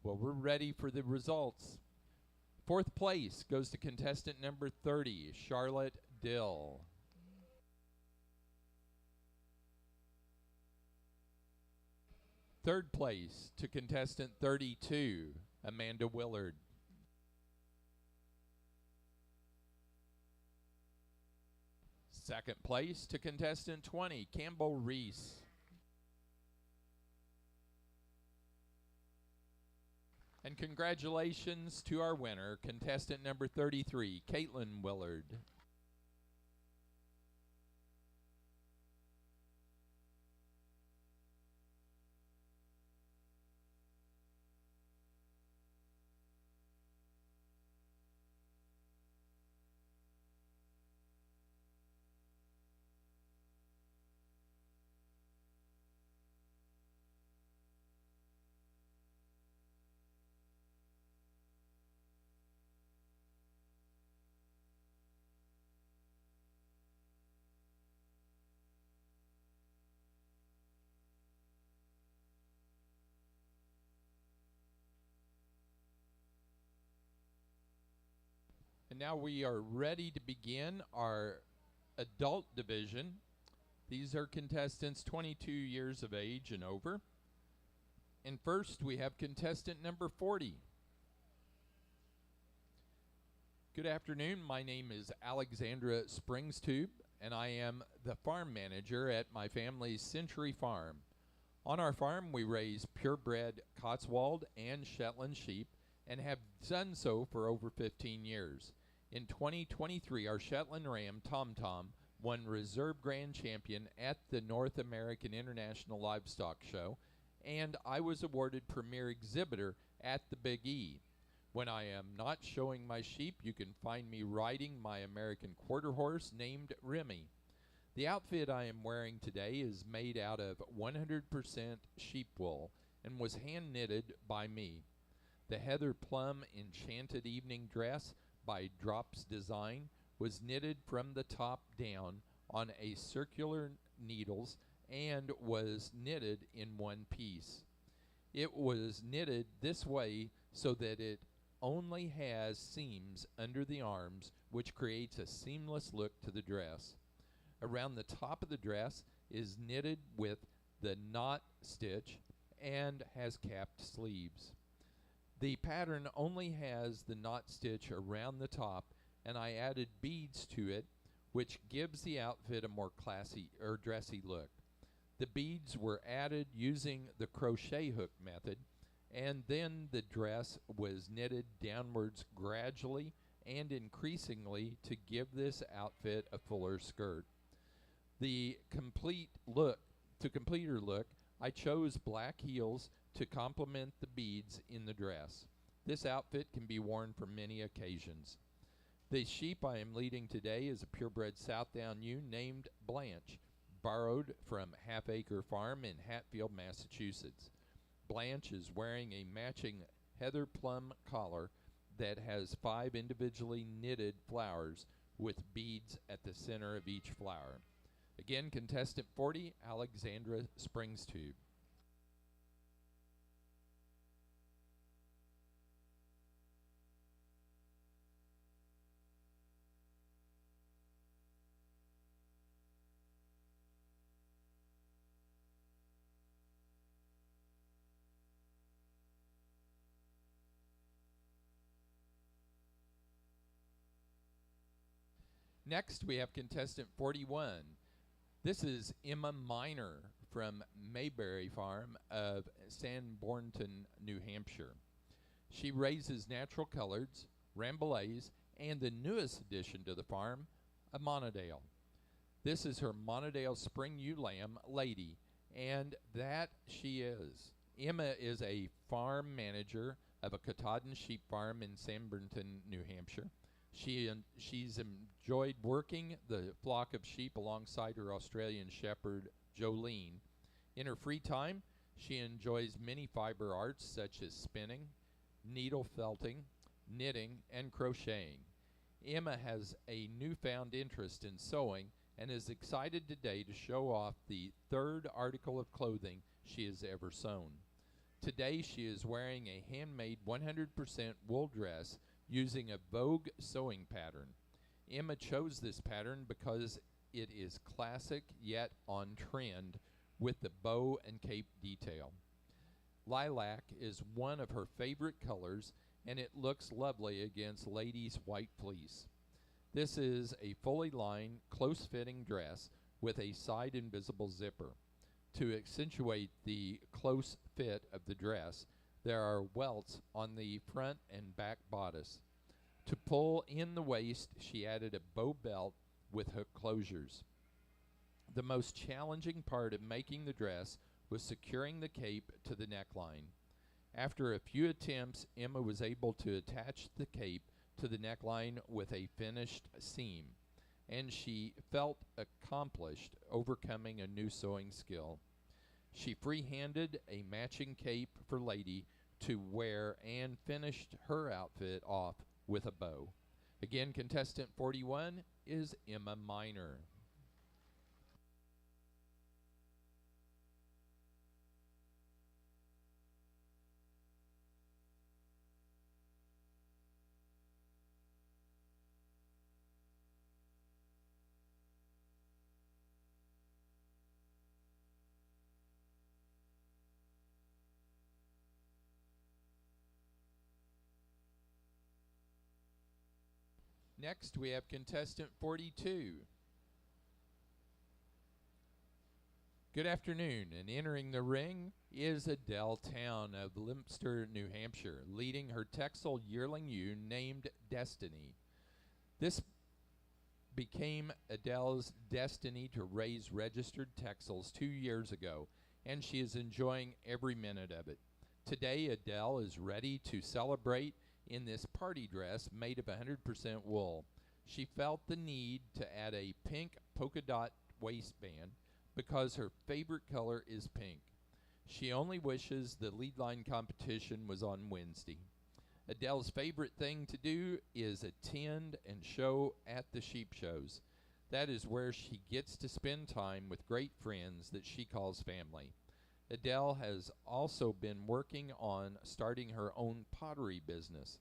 Well, we're ready for the results. Fourth place goes to contestant number 30, Charlotte Dill. Third place to contestant 32, Amanda Willard. Second place to contestant 20, Campbell Reese. And congratulations to our winner, contestant number 33, Caitlin Willard. And now we are ready to begin our adult division. These are contestants 22 years of age and over. And first we have contestant number 40. Good afternoon. My name is Alexandra Springstube, and I am the farm manager at my family's Century Farm. On our farm, we raise purebred Cotswold and Shetland sheep and have done so for over 15 years. In 2023, our Shetland Ram, Tom Tom, won Reserve Grand Champion at the North American International Livestock Show, and I was awarded Premier Exhibitor at the Big E. When I am not showing my sheep, you can find me riding my American quarter horse named Remy. The outfit I am wearing today is made out of 100% sheep wool and was hand knitted by me. The Heather Plum Enchanted Evening Dress by Drops Design was knitted from the top down on a circular needles and was knitted in one piece. It was knitted this way so that it only has seams under the arms, which creates a seamless look to the dress. Around the top of the dress is knitted with the knot stitch and has capped sleeves. The pattern only has the knot stitch around the top, and I added beads to it, which gives the outfit a more classy or dressy look. The beads were added using the crochet hook method, and then the dress was knitted downwards gradually and increasingly to give this outfit a fuller skirt. To complete her look, I chose black heels to complement the beads in the dress. This outfit can be worn for many occasions. The sheep I am leading today is a purebred Southdown ewe named Blanche, borrowed from Half Acre Farm in Hatfield, Massachusetts. Blanche is wearing a matching heather plum collar that has 5 individually knitted flowers with beads at the center of each flower. Again, contestant 40, Alexandra Springstube. Next, we have contestant 41. This is Emma Miner from Mayberry Farm of Sanbornton, New Hampshire. She raises natural coloreds, Rambouillets, and the newest addition to the farm, a Monadale. This is her Monadale Spring Ewe Lamb, Lady, and that she is. Emma is a farm manager of a Katahdin sheep farm in Sanbornton, New Hampshire. She's enjoyed working the flock of sheep alongside her Australian shepherd, Jolene. In her free time, she enjoys many fiber arts such as spinning, needle felting, knitting, and crocheting. Emma has a newfound interest in sewing and is excited today to show off the 3rd article of clothing she has ever sewn. Today she is wearing a handmade 100% wool dress using a Vogue sewing pattern. Emma chose this pattern because it is classic yet on trend with the bow and cape detail. Lilac is one of her favorite colors, and it looks lovely against Lady's white fleece. This is a fully lined, close-fitting dress with a side invisible zipper. To accentuate the close fit of the dress, There are welts on the front and back bodice. To pull in the waist, she added a bow belt with hook closures. The most challenging part of making the dress was securing the cape to the neckline. After a few attempts, Emma was able to attach the cape to the neckline with a finished seam, and she felt accomplished overcoming a new sewing skill. She free-handed a matching cape for Lady to wear and finished her outfit off with a bow. Again, contestant 41 is Emma Miner. Next, we have contestant 42. Good afternoon, and entering the ring is Adele Town of Leominster, New Hampshire, leading her Texel yearling ewe named Destiny. This became Adele's destiny to raise registered Texels 2 years ago, and she is enjoying every minute of it. Today, Adele is ready to celebrate in this party dress made of 100% wool. She felt the need to add a pink polka dot waistband because her favorite color is pink. She only wishes the Leadline competition was on Wednesday. Adele's favorite thing to do is attend and show at the sheep shows. That is where she gets to spend time with great friends that she calls family. Adele has also been working on starting her own pottery business.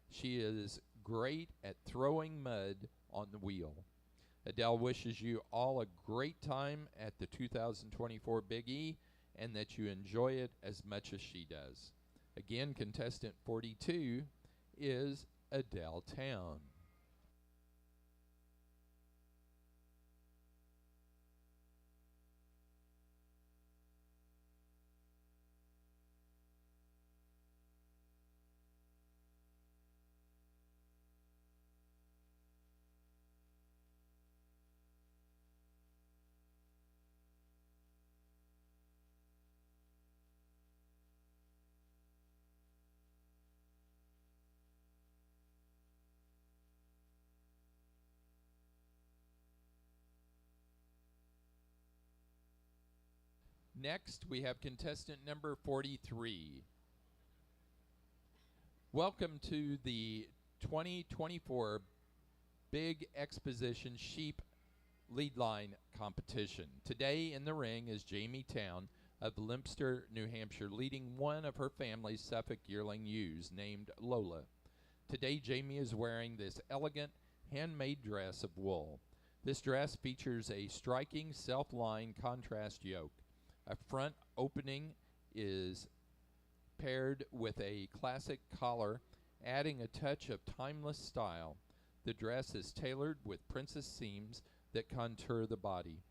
She is great at throwing mud on the wheel. Adele wishes you all a great time at the 2024 Big E and that you enjoy it as much as she does. Again, contestant 42 is Adele Town. Next, we have contestant number 43. Welcome to the 2024 Big Exposition Sheep Leadline competition. Today in the ring is Jamie Town of Leominster, New Hampshire, leading one of her family's Suffolk yearling ewes named Lola. Today, Jamie is wearing this elegant handmade dress of wool. This dress features a striking self-line contrast yoke. A front opening is paired with a classic collar, adding a touch of timeless style. The dress is tailored with princess seams that contour the body.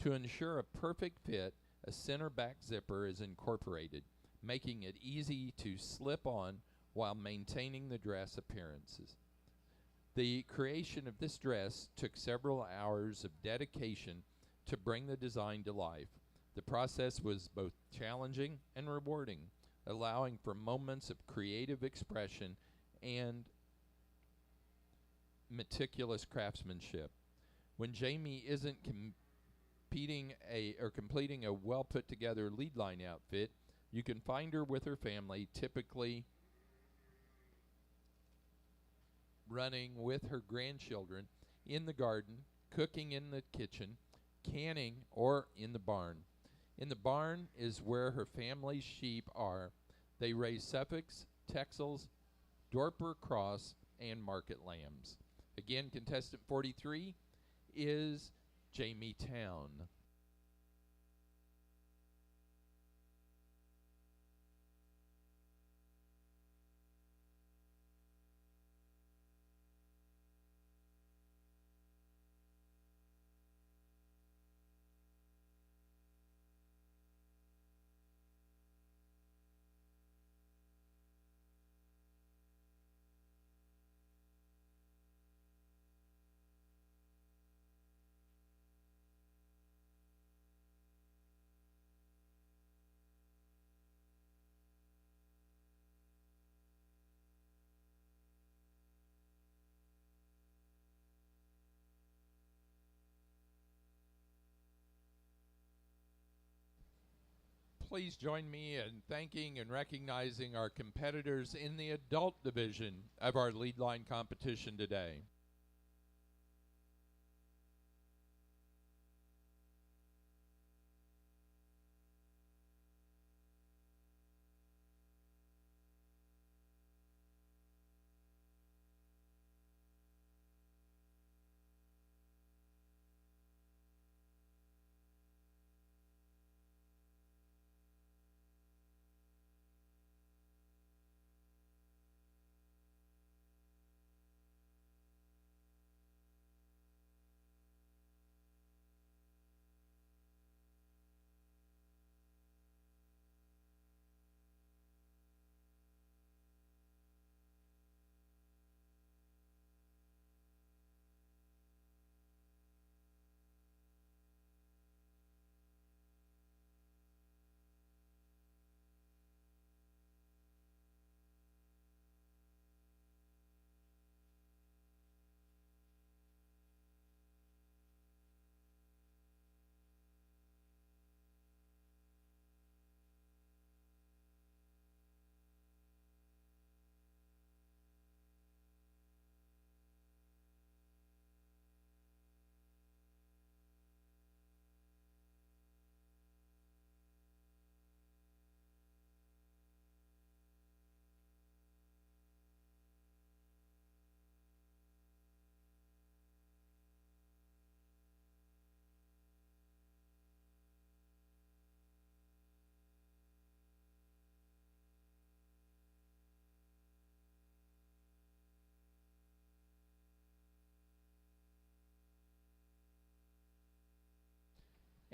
To ensure a perfect fit, a center back zipper is incorporated, making it easy to slip on while maintaining the dress appearances. The creation of this dress took several hours of dedication to bring the design to life. The process was both challenging and rewarding, allowing for moments of creative expression and meticulous craftsmanship. When Jamie isn't completing a well put together Leadline outfit, you can find her with her family, typically running with her grandchildren in the garden, cooking in the kitchen, canning, or in the barn. In the barn is where her family's sheep are. They raise Suffolks, Texels, Dorper Cross, and market lambs. Again, contestant 43 is Jamie Town. please join me in thanking and recognizing our competitors in the adult division of our Leadline competition today.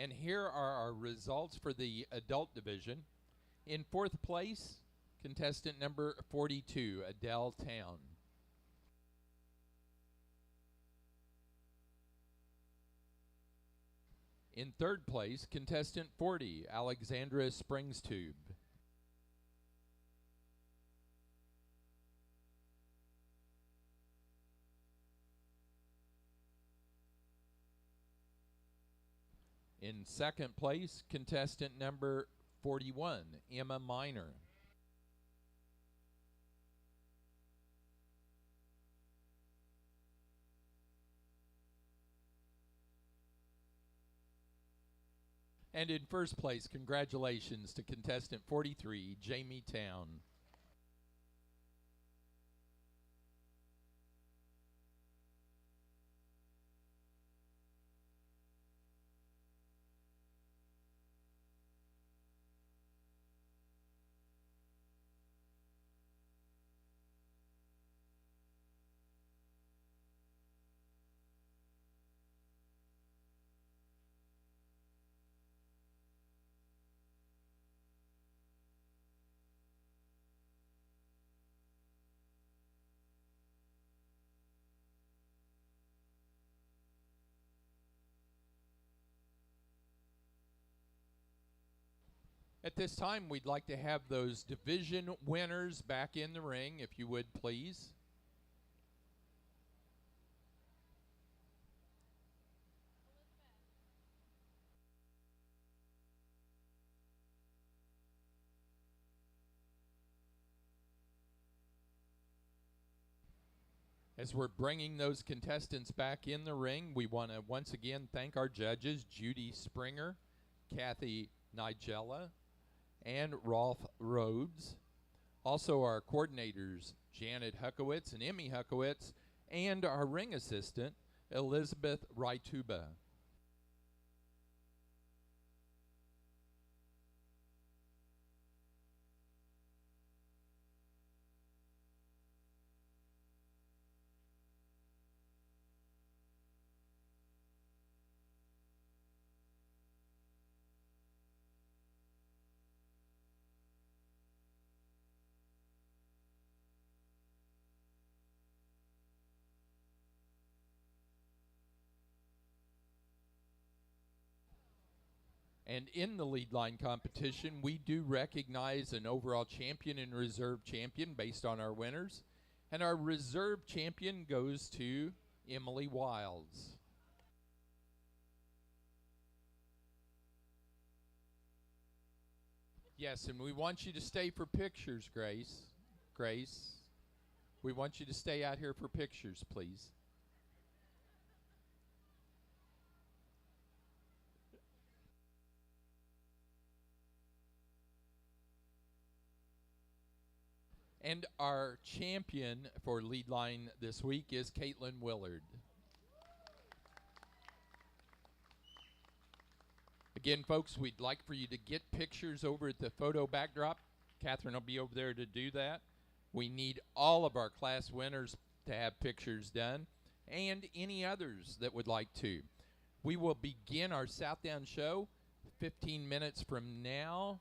And here are our results for the adult division. In fourth place, contestant number 42, Adele Town. In third place, contestant 40, Alexandra Springstube. In second place, contestant number 41, Emma Miner. And in first place, congratulations to contestant 43, Jamie Town. At this time, we'd like to have those division winners back in the ring, if you would, please. As we're bringing those contestants back in the ring, we want to once again thank our judges, Judy Springer, Kathy Nigella, and Rolf Rhodes. Also our coordinators, Janet Huckowitz and Emmy Huckowitz, and our ring assistant, Elizabeth Raituba. And in the Leadline competition, we do recognize an overall champion and reserve champion based on our winners. And our reserve champion goes to Emily Wilds. Yes, and we want you to stay for pictures, Grace. Grace, we want you to stay out here for pictures, please. And our champion for Leadline this week is Caitlin Willard. Again, folks, we'd like for you to get pictures over at the photo backdrop. Catherine will be over there to do that. We need all of our class winners to have pictures done, and any others that would like to. We will begin our Southdown show 15 minutes from now.